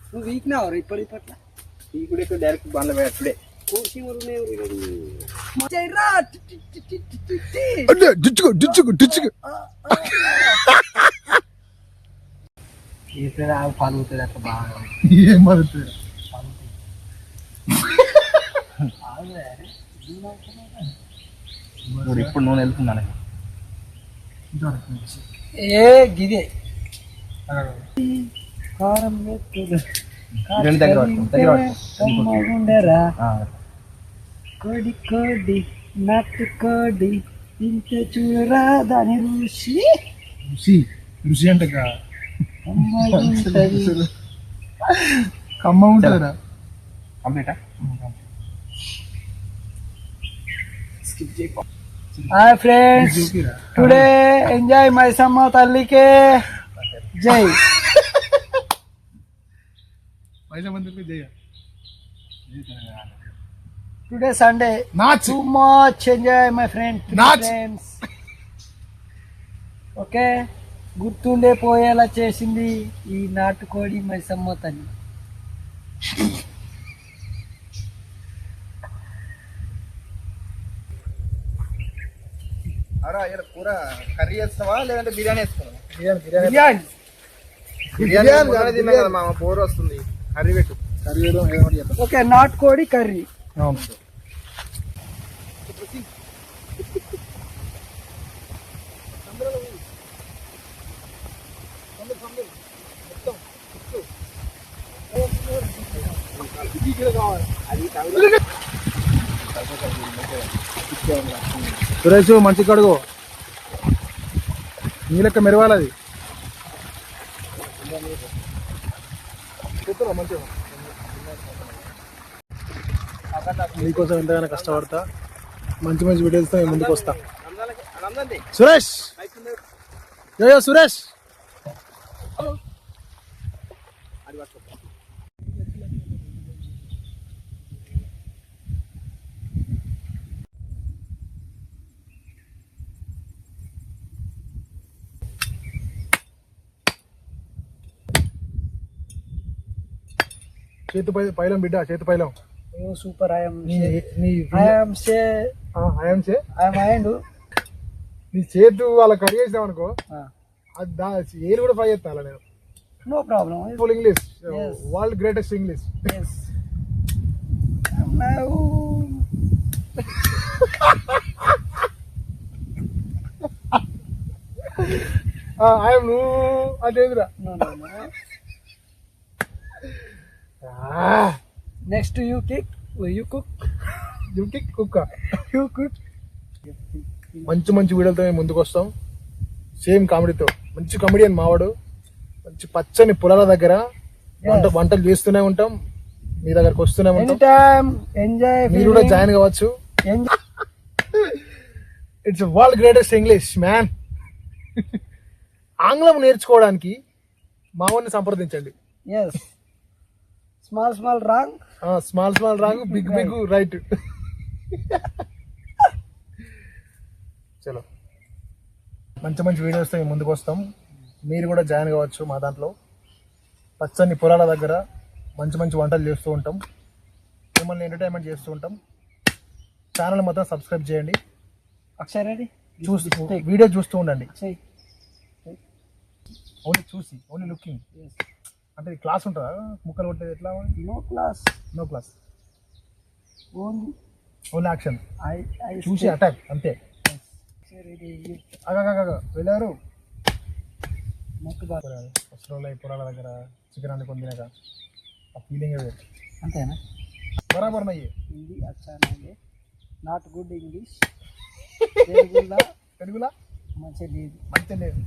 నువ్వు వీక్నావు ఇప్పట్ల ఇప్పుడు డైరెక్ట్ బండ్ల పెట్టుడే పలుగుతుంది అట్లా బాగా ఏం పడుతుంది ఇప్పుడు నూనె వెళ్తున్నాను ఏ గిదే కారం ఉండేరా కోడి కోడి నాటు కోడి ఇంత చూడరా దాని రుచి రుచి రుచి అంటే కమ్మ ఉంటుందిరా కంప్లీటా hi friends today enjoy Maisamma తల్లికే జై పైసా మందికి జయ టుడే సండే నాచ్ too much enjoy my Nuts. friends okay గుర్తుండే పోయేలా చేసింది ఈ నాటుకోడి మైసమ్మ తల్లి అరా ఇలా కూర కర్రీ వేస్తావా లేదంటే బిర్యానీ వేసుకున్నావా? బిర్యానీ బిర్యానీ బాగా తిన్నా కదా మామ, బోర్ వస్తుంది. కర్రీ పెట్టు. కర్రీ వేయడం ఏదో చేద్దాం. ఓకే నాటుకోడి కర్రీ అవును సురేష్ మంచి కడుగు నీ లెక్క మెరవాలి అది మంచిగా నీకోసం ఎంతగానో కష్టపడతా మంచి మంచి వీడియోస్తో నేను ముందుకు వస్తా సురేష్ యో సురేష్ చేతు పైలం బిడ్డ చేతు పైలం సూపర్ నీ చేతు వాళ్ళ కర్రీ చేసినాం అనుకో అది ఏలు కూడా ఫ్రై చేస్తా నేను no problem full English world greatest English I'm నువ్వు అదేదిరా నెక్స్ట్ యూ కుక్ మంచి మంచి వీడియోలతో మేము ముందుకు వస్తాం సేమ్ కామెడీతో మంచి కామెడియన్ మావాడు మంచి పచ్చని పొలాల దగ్గర వంటలు చేస్తూనే ఉంటాం మీ దగ్గరకు వస్తూనే ఉంటాం మీరు కూడా జాయిన్ కావచ్చు it's world greatest English man ఆంగ్లం నేర్చుకోవడానికి మావాడిని సంప్రదించండి స్మాల్ రాంగ్ బిగ్ రైట్ చలో మంచి మంచి వీడియోస్తో మేము ముందుకు వస్తాం మీరు కూడా జాయిన్ కావచ్చు మా దాంట్లో పచ్చని పొలాల దగ్గర మంచి మంచి వంటలు చేస్తూ ఉంటాం మిమ్మల్ని ఎంటర్టైన్మెంట్ చేస్తూ ఉంటాం ఛానల్ మొత్తం సబ్స్క్రైబ్ చేయండి వీడియో చూస్తూ ఉండండి ఓన్లీ లుకింగ్ అంటే క్లాస్ ఉంటుందా ముక్కలు కొట్టేది ఎట్లా నో క్లాస్ ఓన్లీ యాక్షన్ చూసి అటాక్ అంతే వెళ్ళారు వస్త్రాలు పొలాల దగ్గర చికెన్ వండుకొని తినక ఆ ఫీలింగ్ అంతేనా బరాబర్ నయ్యే హిందీ అచ్చా నాట్ గుడ్ ఇంగ్లీష్ తెలుగులా మంచిగా లేదు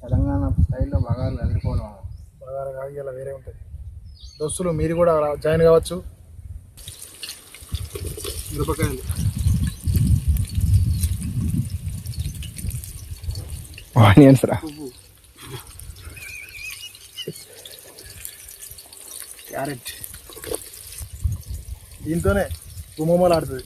తెలంగాణ స్టైల్లో బాగా వెళ్ళిపోవడం. బగారా కాదు ఇలా వేరే ఉంటుంది. దోస్తులు మీరు కూడా జాయిన్ కావచ్చు. మిరపకాయలు, ఆనియన్స్ రా, క్యారెట్, దీంతోనే గుమ్మలాడుతుంది.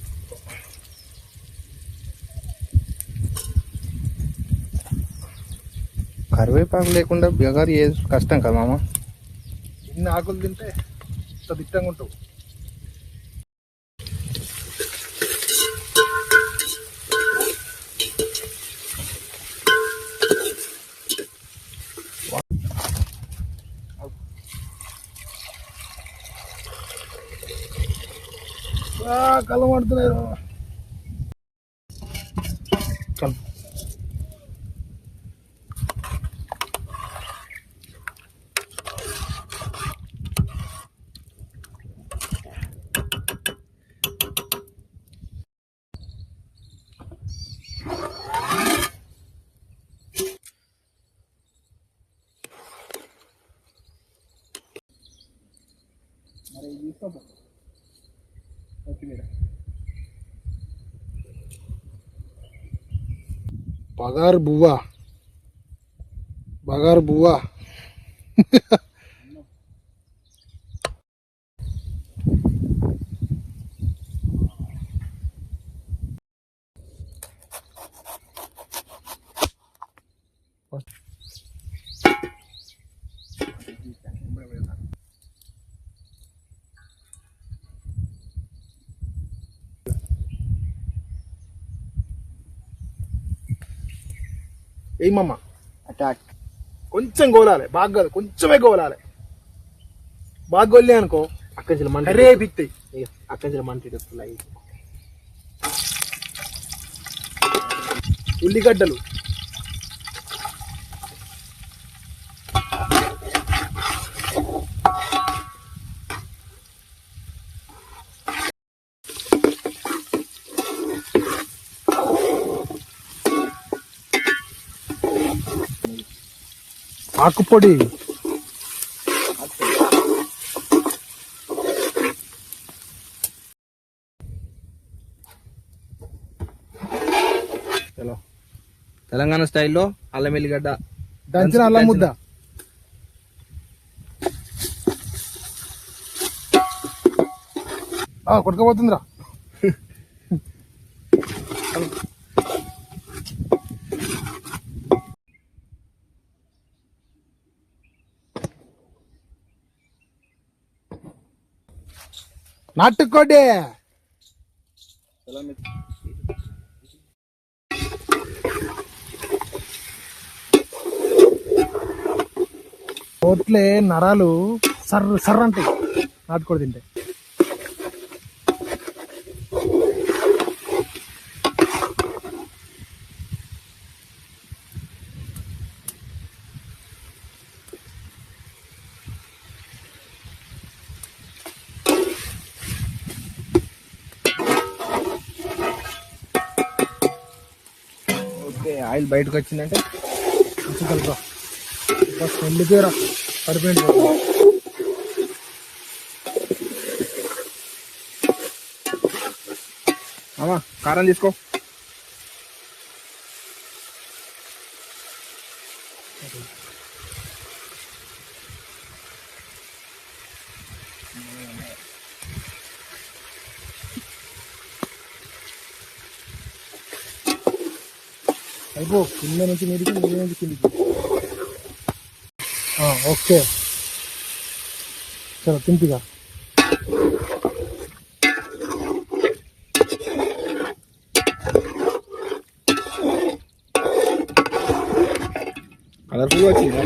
కరివేపాకు లేకుండా బగారు కష్టం కదా మామ. ఇన్ని ఆకులు తింటే ఇంత దిట్టంగా ఉంటావు. కళ్ళు పడుతున్నారు. కలుపు. మరి ఇది తీసుకో కొత్తిమీర. బగారు బువ్వ, బగారు బువ్వ. ఏమమ్మ అటాక్. కొంచెం గోలాలి, బాగా కాదు కొంచెమే గోలాలి. బాగా గొల్లి అనుకో అక్కడి మంట కర్రీ పిక్తాయి. అక్కడి మంట వస్తున్నాయి. ఉల్లిగడ్డలు, ఆకుపొడి, తెలంగాణ స్టైల్లో అల్లం ఎల్లిగడ్డ దంచిన అల్లం ముద్ద. కొట్టుకోబోతుందిరా. నాటుకోడి, కోట్లే నరాలు సర్ర సర్ర అంటాయి నాటుకోడి తింటే. ఓకే, ఆయిల్ బయటకు వచ్చిందంటే కలుపురా. వెళ్ళిపోయారా పడిపోయింది. అమ్మా కారం తీసుకో. అయిపో కింద నుంచి మీదికి, మీద నుంచి కిందికి. ఓకే చలో తింపిగా. కలర్ఫుల్గా వచ్చింది.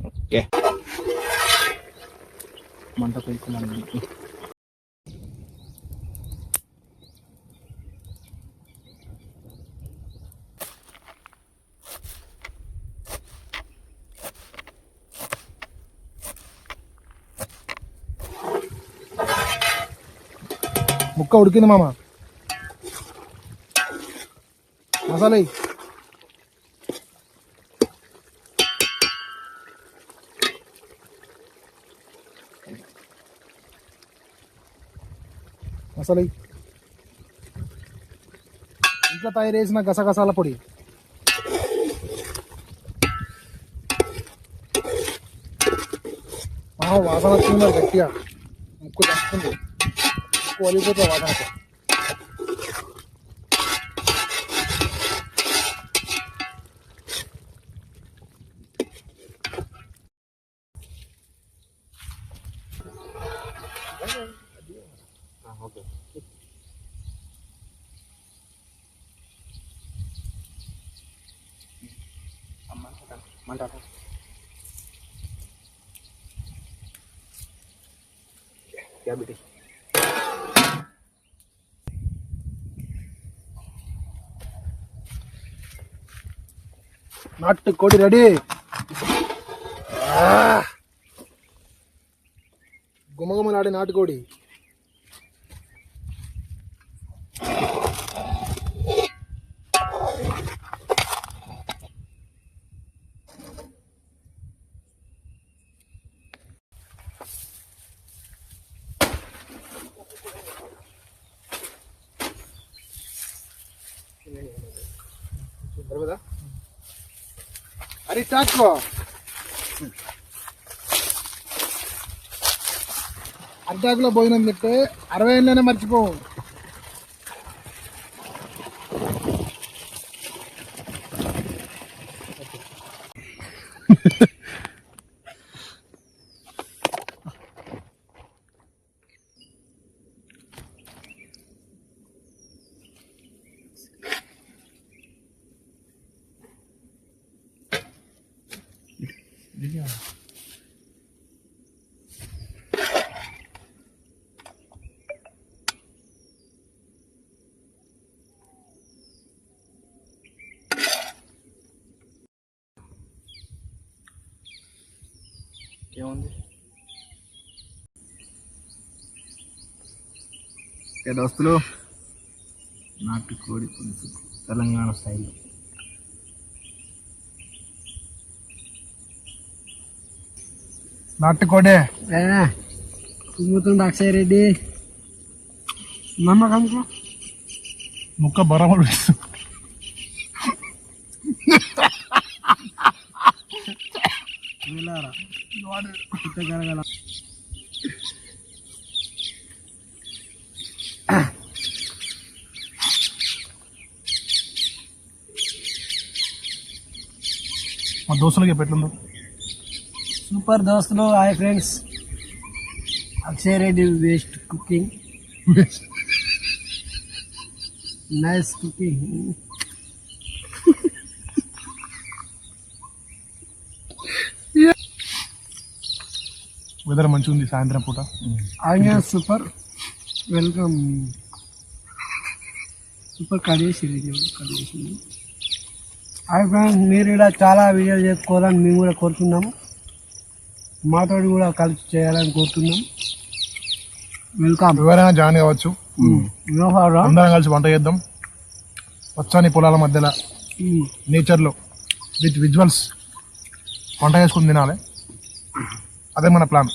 ఓకే, మంట పెట్టుకున్నాను. ముక్క ఉడికింది మామ. మసాలా వేయి. మసాలా వేయి. ఇంట్లో తయారు చేసిన గసగసాల పొడి. వాసన వచ్చింది గట్టిగా, ముక్కు తప్పుతుంది, ముక్కు వలిపోతుంది వాసనకు. నాటుకోడి రెడీ. గుమగుమలాడే నాటుకోడి. అరే చాకో అర్ధాకులో భోజనం చెప్తే 60 ఏళ్ళనే మర్చిపోవు. ఏముంది దోస్తులు, నాటుకోడి పులుసు తెలంగాణ స్టైల్. నాటుకోడే కుమ్ముతుండ అక్షయ్ రెడ్డి నమ్మకంకు ముక్క బరమలు. గలగల మా దోస్తులకి ఎట్లుందో. సూపర్ దోస్తులు. Hi friends, Akshay Reddy waste cooking, nice cooking. Weather మంచిగా ఉంది సాయంత్రం పూట. Onion super. వెల్కమ్. సూపర్ కడిగేసి కడిగేసింది. హాయ్ ఫ్రెండ్స్, మీరు కూడా చాలా వీడియోలు చేసుకోవాలని మేము కూడా కోరుతున్నాము. మాతో కూడా కలిసి చేయాలని కోరుతున్నాం. వెల్కమ్. ఎవరైనా జాయిన్ కావచ్చు. అందరం కలిసి వంట చేద్దాం. పచ్చని పొలాల మధ్యలో నేచర్లో విత్ విజువల్స్ వంట చేసుకుని తినాలి. అదే మన ప్లాన్.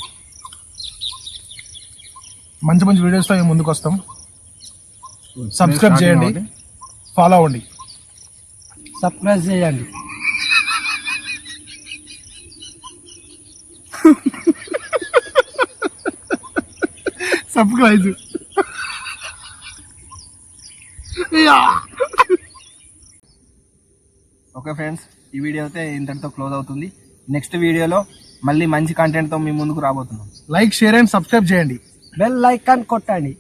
మంచి మంచి వీడియోస్తో మేము ముందుకు వస్తాం. సబ్స్క్రైబ్ చేయండి, ఫాలో అవ్వండి. సబ్స్క్రైబ్ చేయండి. సబ్స్క్రైబ్. ఓకే ఫ్రెండ్స్, ఈ వీడియో అయితే ఇంతటితో క్లోజ్ అవుతుంది. నెక్స్ట్ వీడియోలో మళ్ళీ మంచి కంటెంట్తో మీ ముందుకు రాబోతున్నాం. లైక్, షేర్ అండ్ సబ్స్క్రైబ్ చేయండి. బెల్ ఐకాన్ కొట్టండి.